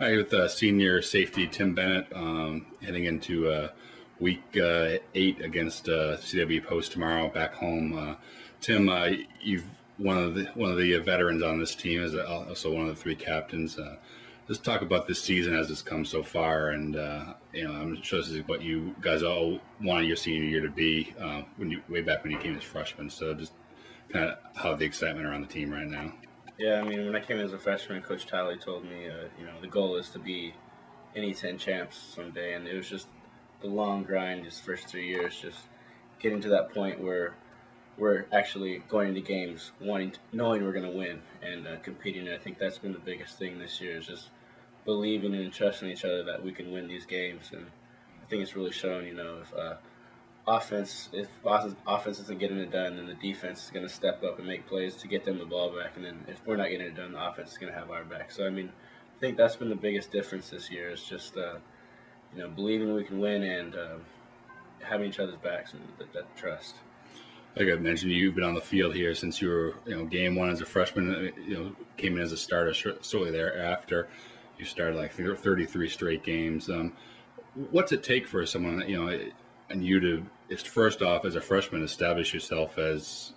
Hi, with senior safety Tim Bennett heading into week 8 against CW Post tomorrow back home. Tim, you've one of the veterans on this team, is also one of the three captains. Just talk about this season as it's come so far, and I'm sure this is what you guys all wanted your senior year to be way back when you came as freshmen. So just kind of how the excitement around the team right now. Yeah, I mean, when I came in as a freshman, Coach Talley told me, the goal is to be NE10 champs someday, and it was just the long grind, just first 3 years, just getting to that point where we're actually going into games, knowing we're going to win and competing. And I think that's been the biggest thing this year is just believing and trusting each other that we can win these games. And I think it's really shown. If offense isn't getting it done, then the defense is going to step up and make plays to get them the ball back. And then if we're not getting it done, the offense is going to have our back. So, I mean, I think that's been the biggest difference this year is just, believing we can win and having each other's backs and that trust. Like I mentioned, you've been on the field here since you were, game one as a freshman, came in as a starter shortly thereafter. You started like 33 straight games. What's it take for someone, and you to, first off, as a freshman, establish yourself as,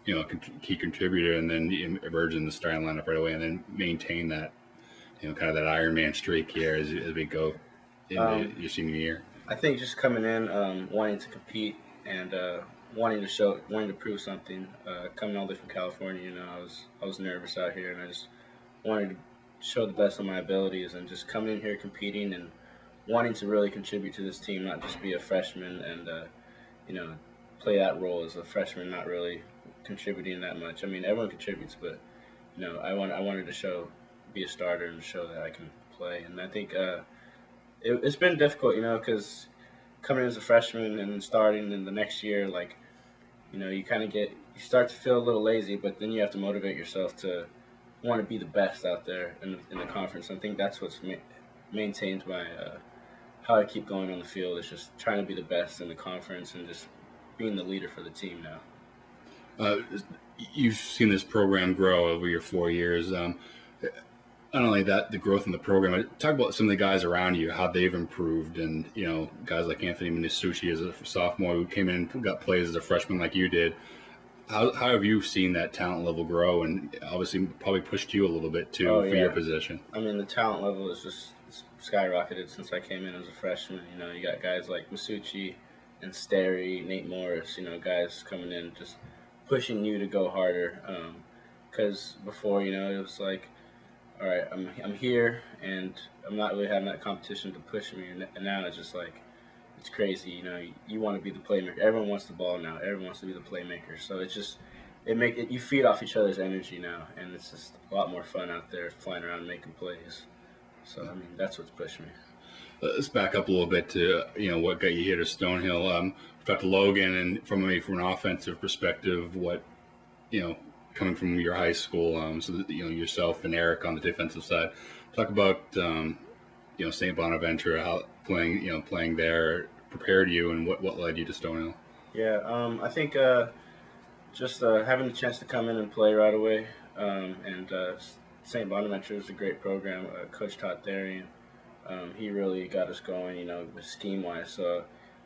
a key contributor, and then emerge in the starting lineup right away, and then maintain that, kind of that Iron Man streak here as we go into your senior year? I think just coming in, wanting to compete and wanting to prove something. Coming all the way from California, I was nervous out here, and I just wanted to show the best of my abilities, and just coming in here competing and wanting to really contribute to this team, not just be a freshman and, play that role as a freshman, not really contributing that much. I mean, everyone contributes, but, I wanted to be a starter and show that I can play. And I think it's been difficult, because coming in as a freshman and starting in the next year, you start to feel a little lazy, but then you have to motivate yourself to want to be the best out there in the conference. I think that's what's maintained my how I keep going on the field is just trying to be the best in the conference and just being the leader for the team now. You've seen this program grow over your 4 years. Not only that, the growth in the program. Talk about some of the guys around you, how they've improved, and guys like Anthony Minisucci as a sophomore who came in and got plays as a freshman like you did. How have you seen that talent level grow, and obviously probably pushed you a little bit too for your position? I mean, the talent level is just skyrocketed since I came in as a freshman. You got guys like Masucci and Sterry, Nate Morris, guys coming in just pushing you to go harder. Because before, it was like, all right, I'm here, and I'm not really having that competition to push me. And now it's just like, it's crazy. You want to be the playmaker. Everyone wants the ball now. Everyone wants to be the playmaker. So it's just, you feed off each other's energy now, and it's just a lot more fun out there flying around making plays. So, I mean, that's what's pushed me. Let's back up a little bit to, what got you here to Stonehill. We talked to Logan, and from an offensive perspective, what, coming from your high school, so that, yourself and Eric on the defensive side, talk about, St. Bonaventure, how playing there prepared you, and what led you to Stonehill. Yeah, I think just having the chance to come in and play right away, and St. Bonaventure is a great program. Coach Todd Therian, he really got us going, with scheme-wise. So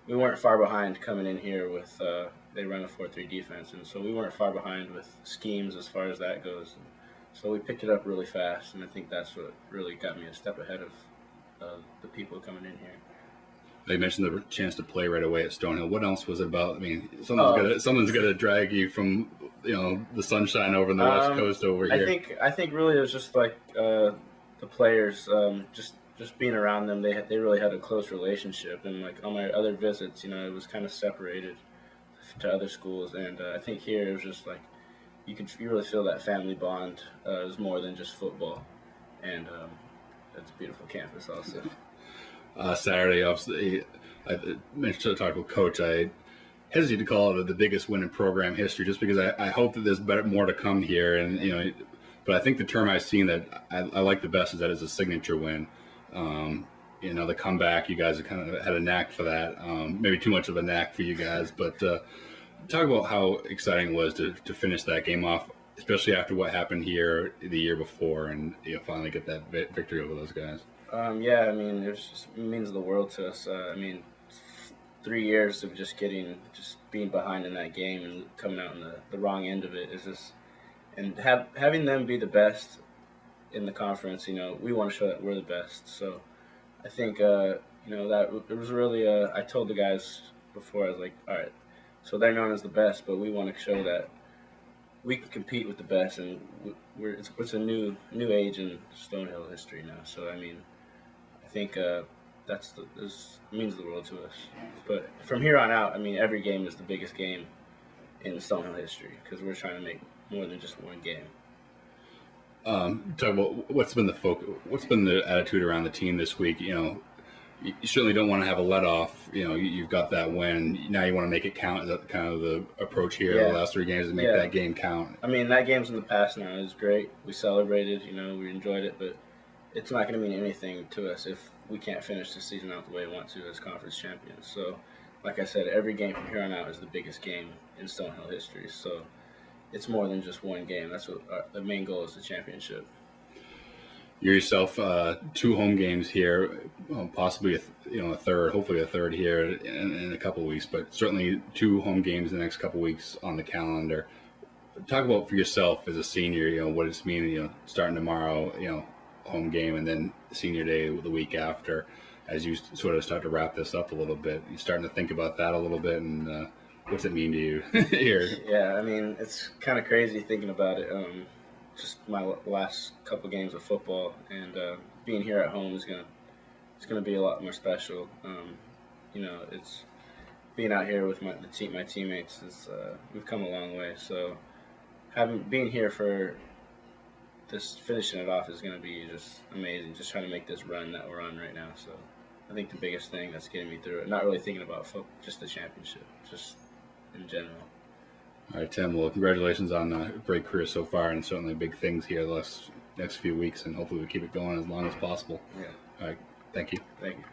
we weren't far behind coming in here with they run a 4-3 defense, and so we weren't far behind with schemes as far as that goes. And so we picked it up really fast, and I think that's what really got me a step ahead of the people coming in here. They mentioned the chance to play right away at Stonehill. What else was it about? I mean, someone's got to drag you from the sunshine over in the West Coast over here. I think really it was just like the players, just being around them. They really had a close relationship, and like on my other visits, it was kind of separated to other schools, and I think here it was just like you really feel that family bond. It was more than just football, and it's a beautiful campus also. Saturday, obviously, I mentioned to talk with Coach. I hesitate to call it the biggest win in program history, just because I hope that there's more to come here. And but I think the term I've seen that I like the best is that it's a signature win. The comeback, you guys have kind of had a knack for that. Maybe too much of a knack for you guys, but talk about how exciting it was to finish that game off, especially after what happened here the year before, and finally get that victory over those guys. Yeah, I mean, it means the world to us. I mean, 3 years of just being behind in that game and coming out on the wrong end of it is just, and having them be the best in the conference. We want to show that we're the best. So I think that it was really. I told the guys before, I was like, all right, so they're known as the best, but we want to show that we can compete with the best, and it's a new age in Stonehill history now. So I mean, I think this means the world to us. But from here on out, I mean, every game is the biggest game in Stonehill history because we're trying to make more than just one game. Talk about what's been the focus, what's been the attitude around the team this week. You certainly don't want to have a let off. You've got that win. Now you want to make it count. Is that kind of the approach here? Yeah. The last 3 games to make that game count. I mean, that game's in the past now. It was great. We celebrated. We enjoyed it, but it's not going to mean anything to us if we can't finish the season out the way we want to as conference champions. So, like I said, every game from here on out is the biggest game in Stonehill history. So it's more than just one game. That's what the main goal is, the championship. You yourself, 2 home games here, possibly a third, hopefully a third here in a couple of weeks, but certainly 2 home games in the next couple of weeks on the calendar. Talk about for yourself as a senior, what it's meaning, starting tomorrow, home game, and then senior day the week after. As you sort of start to wrap this up a little bit, you're starting to think about that a little bit, and what's it mean to you here? Yeah, I mean, it's kind of crazy thinking about it. Just my last couple games of football, and being here at home is gonna be a lot more special. It's being out here with my teammates is we've come a long way. So being here for this, finishing it off is gonna be just amazing. Just trying to make this run that we're on right now. So I think the biggest thing that's getting me through it, not really thinking about football, just the championship, just in general. All right, Tim. Well, congratulations on a great career so far, and certainly big things here the next few weeks, and hopefully we keep it going as long as possible. Yeah. All right. Thank you. Thank you.